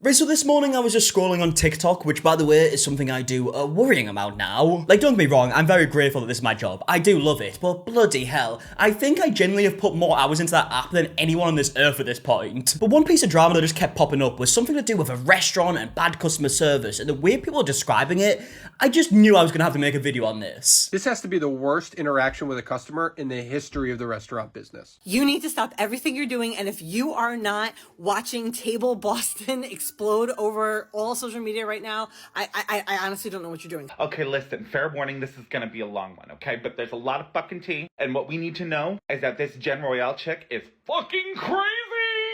Right, so this morning I was just scrolling on TikTok, which by the way is something I do a worrying amount now. Like, don't get me wrong, I'm very grateful that this is my job. I do love it, but bloody hell, I think I genuinely have put more hours into that app than anyone on this earth at this point. But one piece of drama that just kept popping up was something to do with a restaurant and bad customer service, and the way people are describing it, I just knew I was gonna have to make a video on this. This has to be the worst interaction with a customer in the history of the restaurant business. You need to stop everything you're doing, and if you are not watching Table Boston explode over all social media right now, I honestly don't know what you're doing. Okay, listen, fair warning, this is gonna be a long one, okay? But there's a lot of fucking tea, and what we need to know is that this Jen Royale chick is fucking crazy!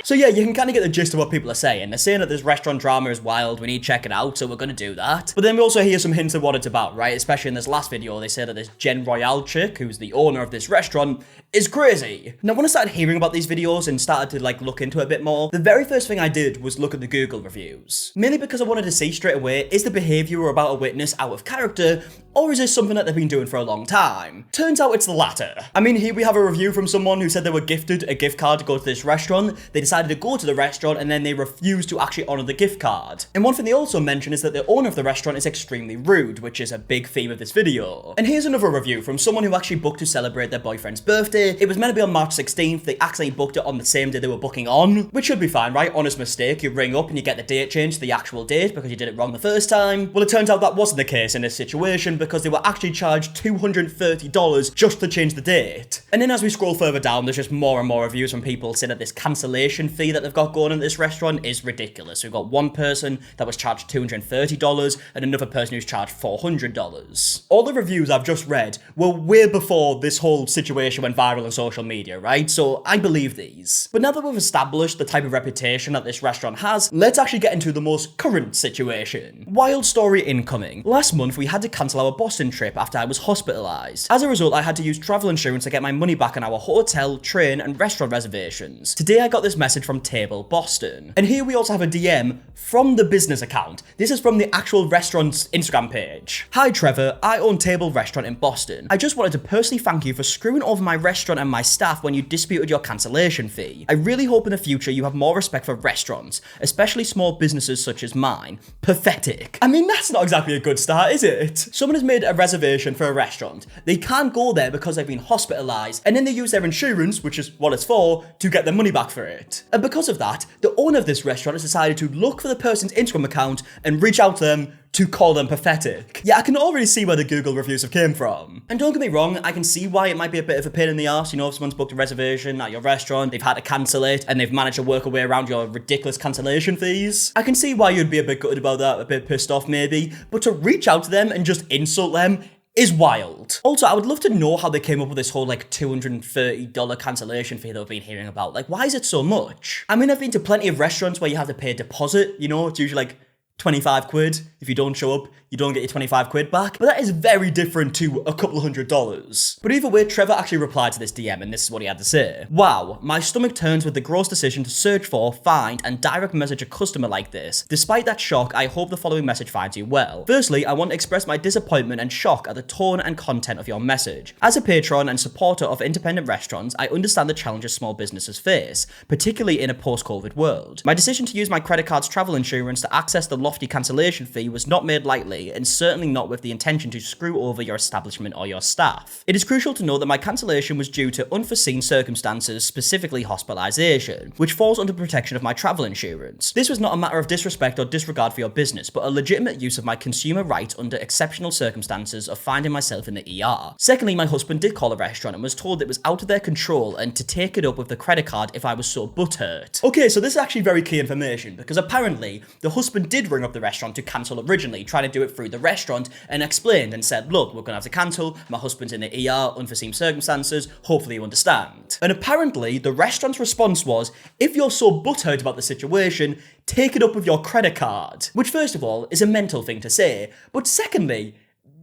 So yeah, you can kind of get the gist of what people are saying. They're saying that this restaurant drama is wild, we need to check it out, so we're gonna do that. But then we also hear some hints of what it's about, right? Especially in this last video, they say that this Jen Royale chick, who's the owner of this restaurant, is crazy. Now, when I started hearing about these videos and started to like look into it a bit more, the very first thing I did was look at the Google reviews. Mainly because I wanted to see straight away, is the behavior we're about to witness out of character, or is this something that they've been doing for a long time? Turns out it's the latter. I mean, here we have a review from someone who said they were gifted a gift card to go to this restaurant. They decided to go to the restaurant and then they refused to actually honor the gift card. And one thing they also mention is that the owner of the restaurant is extremely rude, which is a big theme of this video. And here's another review from someone who actually booked to celebrate their boyfriend's birthday. It was meant to be on March 16th. They accidentally booked it on the same day they were booking on, which should be fine, right? Honest mistake. You ring up and you get the date changed to the actual date because you did it wrong the first time. Well, it turns out that wasn't the case in this situation because they were actually charged $230 just to change the date. And then as we scroll further down, there's just more and more reviews from people saying that this cancellation fee that they've got going in this restaurant is ridiculous. We've got one person that was charged $230 and another person who's charged $400. All the reviews I've just read were way before this whole situation went viral on social media, right? So I believe these. But now that we've established the type of reputation that this restaurant has, let's actually get into the most current situation. Wild story incoming. Last month we had to cancel our Boston trip after I was hospitalized. As a result, I had to use travel insurance to get my money back on our hotel, train, and restaurant reservations. Today I got this message from Table Boston. And here we also have a DM from the business account. This is from the actual restaurant's Instagram page. Hi Trevor, I own Table Restaurant in Boston. I just wanted to personally thank you for screwing over my restaurant and my staff when you disputed your cancellation fee. I really hope in the future you have more respect for restaurants, especially small businesses such as mine. Pathetic. I mean, that's not exactly a good start, is it? Someone has made a reservation for a restaurant. They can't go there because they've been hospitalized, and then they use their insurance, which is what it's for, to get their money back for it. And because of that, the owner of this restaurant has decided to look for the person's Instagram account and reach out to them to call them pathetic. Yeah, I can already see where the Google reviews have came from. And don't get me wrong, I can see why it might be a bit of a pain in the arse, you know, if someone's booked a reservation at your restaurant, they've had to cancel it, and they've managed to work a way around your ridiculous cancellation fees. I can see why you'd be a bit gutted about that, a bit pissed off maybe, but to reach out to them and just insult them is wild. Also, I would love to know how they came up with this whole like $230 cancellation fee that we've been hearing about. Like, why is it so much? I mean, I've been to plenty of restaurants where you have to pay a deposit, you know, it's usually like 25 quid. If you don't show up, you don't get your 25 quid back. But that is very different to a couple of $100s. But either way, Trevor actually replied to this DM and this is what he had to say. Wow, my stomach turns with the gross decision to search for, find, and direct message a customer like this. Despite that shock, I hope the following message finds you well. Firstly, I want to express my disappointment and shock at the tone and content of your message. As a patron and supporter of independent restaurants, I understand the challenges small businesses face, particularly in a post-COVID world. My decision to use my credit card's travel insurance to access the lofty cancellation fee was not made lightly, and certainly not with the intention to screw over your establishment or your staff. It is crucial to note that my cancellation was due to unforeseen circumstances, specifically hospitalization, which falls under protection of my travel insurance. This was not a matter of disrespect or disregard for your business, but a legitimate use of my consumer right under exceptional circumstances of finding myself in the ER. Secondly, my husband did call a restaurant and was told it was out of their control and to take it up with the credit card if I was so butthurt. Okay, so this is actually very key information, because apparently the husband did ring up the restaurant to cancel originally, trying to do it through the restaurant, and explained and said, look, we're gonna have to cancel, my husband's in the ER, unforeseen circumstances, hopefully you understand. And apparently the restaurant's response was, if you're so butthurt about the situation, take it up with your credit card. Which first of all is a mental thing to say, but secondly,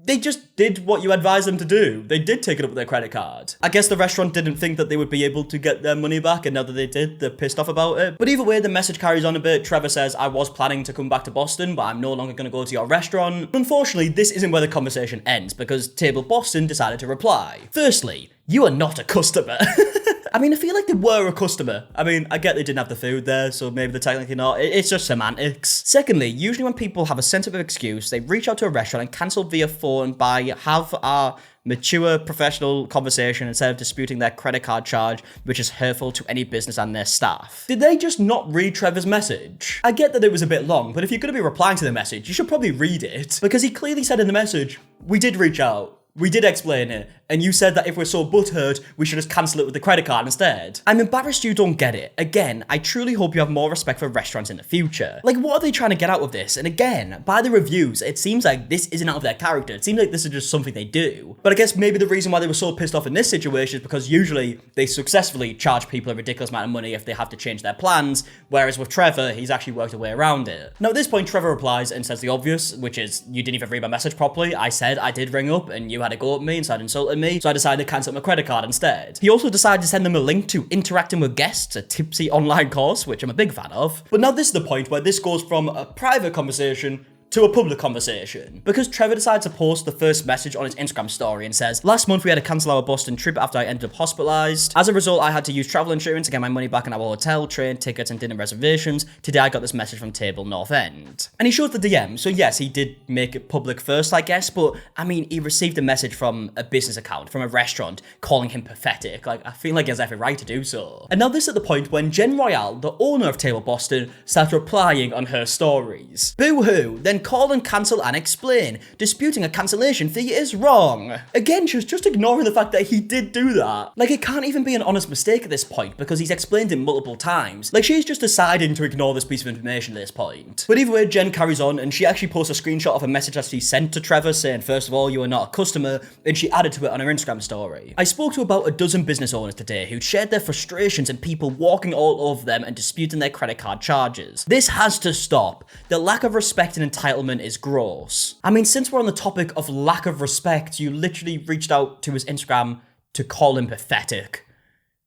they just did what you advised them to do. They did take it up with their credit card. I guess the restaurant didn't think that they would be able to get their money back, and now that they did, they're pissed off about it. But either way, the message carries on a bit. Trevor says, I was planning to come back to Boston, but I'm no longer going to go to your restaurant. Unfortunately, this isn't where the conversation ends, because Table Boston decided to reply. Firstly, you are not a customer. I mean, I feel like they were a customer. I mean, I get they didn't have the food there, so maybe they're technically not. It's just semantics. Secondly, usually when people have a sensible excuse, they reach out to a restaurant and cancel via phone by have a mature professional conversation instead of disputing their credit card charge, which is hurtful to any business and their staff. Did they just not read Trevor's message? I get that it was a bit long, but if you're going to be replying to the message, you should probably read it, because he clearly said in the message, we did reach out. We did explain it, and you said that if we're so butthurt, we should just cancel it with the credit card instead. I'm embarrassed you don't get it. Again, I truly hope you have more respect for restaurants in the future. Like, what are they trying to get out of this? And again, by the reviews, it seems like this isn't out of their character. It seems like this is just something they do. But I guess maybe the reason why they were so pissed off in this situation is because usually they successfully charge people a ridiculous amount of money if they have to change their plans, whereas with Trevor, he's actually worked a way around it. Now, at this point, Trevor replies and says the obvious, which is, you didn't even read my message properly. I said I did ring up, and you had a go at me and started insulting me, so I decided to cancel my credit card instead. He also decided to send them a link to Interacting with Guests, a tipsy online course, which I'm a big fan of. But now this is the point where this goes from a private conversation to a public conversation, because Trevor decides to post the first message on his Instagram story and says, last month we had to cancel our Boston trip after I ended up hospitalized. As a result, I had to use travel insurance to get my money back on our hotel, train, tickets, and dinner reservations. Today I got this message from Table North End. And he shows the DM, so yes, he did make it public first, I guess, but I mean, he received a message from a business account, from a restaurant, calling him pathetic. Like, I feel like he has every right to do so. And now this is at the point when Jen Royale, the owner of Table Boston, starts replying on her stories. Boo-hoo, then call and cancel and explain. Disputing a cancellation fee is wrong. Again, she's just ignoring the fact that he did do that. Like, it can't even be an honest mistake at this point because he's explained it multiple times. Like, she's just deciding to ignore this piece of information at this point. But either way, Jen carries on and she actually posts a screenshot of a message that she sent to Trevor saying, first of all, you are not a customer, and she added to it on her Instagram story. I spoke to about a dozen business owners today who shared their frustrations and people walking all over them and disputing their credit card charges. This has to stop. The lack of respect and entitlement is gross. I mean, since we're on the topic of lack of respect, you literally reached out to his Instagram to call him pathetic.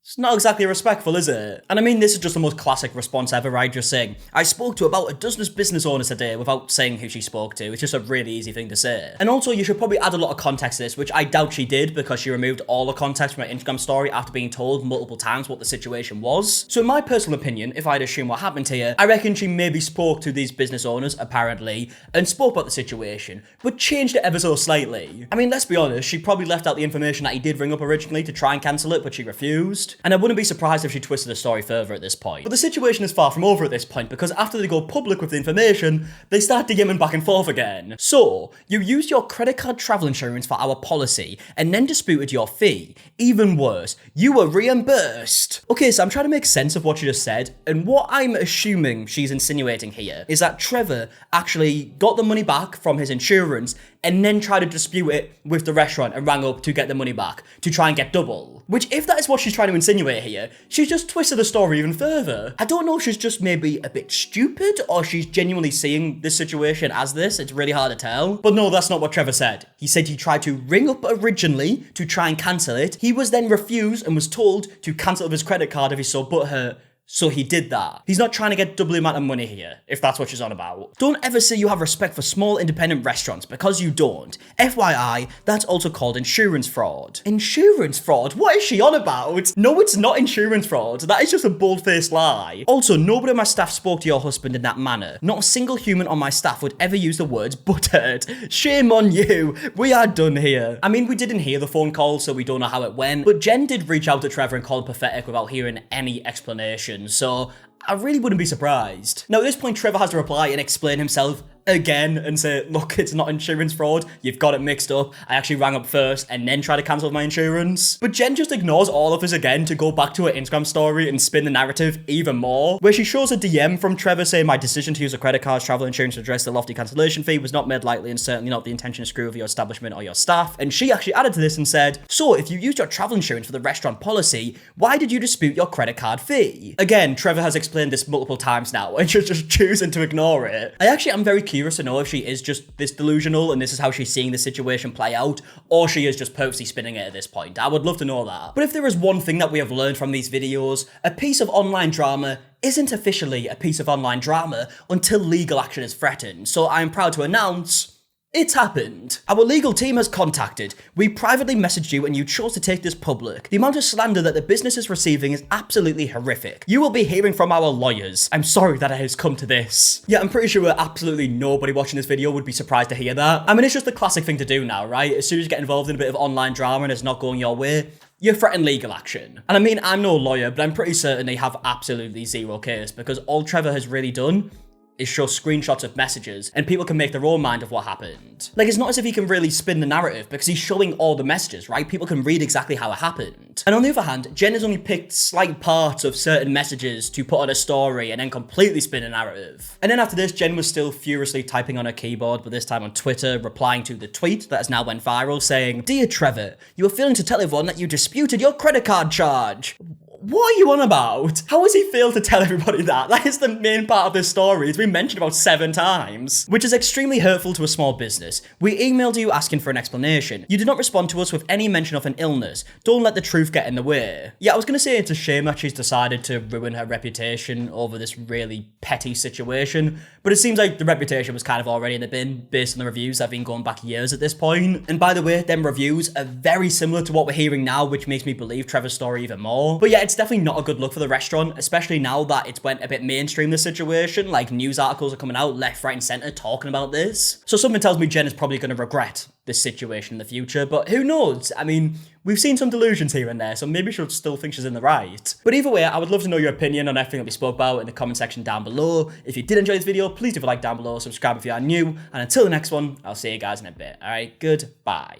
It's not exactly respectful, is it? And I mean, this is just the most classic response ever, right? Just saying, I spoke to about a dozen business owners today without saying who she spoke to. It's just a really easy thing to say. And also, you should probably add a lot of context to this, which I doubt she did because she removed all the context from her Instagram story after being told multiple times what the situation was. So in my personal opinion, if I'd assume what happened here, I reckon she maybe spoke to these business owners, apparently, and spoke about the situation, but changed it ever so slightly. I mean, let's be honest, she probably left out the information that he did ring up originally to try and cancel it, but she refused. And I wouldn't be surprised if she twisted the story further at this point. But the situation is far from over at this point, because after they go public with the information, they start DMing back and forth again. So, you used your credit card travel insurance for our policy, and then disputed your fee. Even worse, you were reimbursed. Okay, so I'm trying to make sense of what she just said, and what I'm assuming she's insinuating here is that Trevor actually got the money back from his insurance and then tried to dispute it with the restaurant and rang up to get the money back, to try and get double. Which, if that is what she's trying to insinuate here, she's just twisted the story even further. I don't know if she's just maybe a bit stupid, or she's genuinely seeing this situation as this. It's really hard to tell. But no, that's not what Trevor said. He said he tried to ring up originally to try and cancel it. He was then refused and was told to cancel his credit card if he so butthurt. So he did that. He's not trying to get double the amount of money here, if that's what she's on about. Don't ever say you have respect for small independent restaurants, because you don't. FYI, that's also called insurance fraud. Insurance fraud? What is she on about? No, it's not insurance fraud. That is just a bold-faced lie. Also, nobody on my staff spoke to your husband in that manner. Not a single human on my staff would ever use the words buttered. Shame on you. We are done here. I mean, we didn't hear the phone call, so we don't know how it went, but Jen did reach out to Trevor and call him pathetic without hearing any explanation. So I really wouldn't be surprised. Now at this point, Trevor has to reply and explain himself again and say, look, it's not insurance fraud, you've got it mixed up, I actually rang up first and then tried to cancel my insurance. But Jen just ignores all of this again to go back to her Instagram story and spin the narrative even more, where she shows a DM from Trevor saying, my decision to use a credit card's travel insurance to address the lofty cancellation fee was not made lightly and certainly not the intention to screw with your establishment or your staff. And she actually added to this and said, so if you used your travel insurance for the restaurant policy, why did you dispute your credit card fee? Again, Trevor has explained this multiple times now and she's just choosing to ignore it. I actually am very curious to know if she is just this delusional and this is how she's seeing the situation play out, or she is just purposely spinning it at this point. I would love to know that. But if there is one thing that we have learned from these videos, a piece of online drama isn't officially a piece of online drama until legal action is threatened. So I am proud to announce It's happened. Our legal team has contacted. We privately messaged you and you chose to take this public. The amount of slander that the business is receiving is absolutely horrific. You will be hearing from our lawyers. I'm sorry that it has come to this. Yeah, I'm pretty sure absolutely nobody watching this video would be surprised to hear that. I mean, it's just the classic thing to do now, right? As soon as you get involved in a bit of online drama and it's not going your way, you threaten legal action. And I mean, I'm no lawyer, but I'm pretty certain they have absolutely zero case, because all Trevor has really done is show screenshots of messages and people can make their own mind of what happened. Like, it's not as if he can really spin the narrative because he's showing all the messages, right? People can read exactly how it happened. And on the other hand, Jen has only picked slight parts of certain messages to put on a story and then completely spin a narrative. And then after this, Jen was still furiously typing on her keyboard, but this time on Twitter, replying to the tweet that has now went viral saying, "Dear Trevor, you are failing to tell everyone that you disputed your credit card charge." What are you on about? How has he failed to tell everybody that? That is the main part of this story. It's been mentioned about 7 times, which is extremely hurtful to a small business. We emailed you asking for an explanation. You did not respond to us with any mention of an illness. Don't let the truth get in the way. Yeah, I was gonna say it's a shame that she's decided to ruin her reputation over this really petty situation, but it seems like the reputation was kind of already in the bin based on the reviews that have been going back years at this point. And by the way, them reviews are very similar to what we're hearing now, which makes me believe Trevor's story even more. But yeah, it's definitely not a good look for the restaurant, especially now that it's went a bit mainstream, this situation. Like, news articles are coming out left, right, and center talking about this. So something tells me Jen is probably going to regret this situation in the future, but who knows? I mean, we've seen some delusions here and there, so maybe she'll still think she's in the right. But either way, I would love to know your opinion on everything that we spoke about in the comment section down below. If you did enjoy this video, please leave a like down below, subscribe if you are new, and until the next one, I'll see you guys in a bit. Alright, goodbye.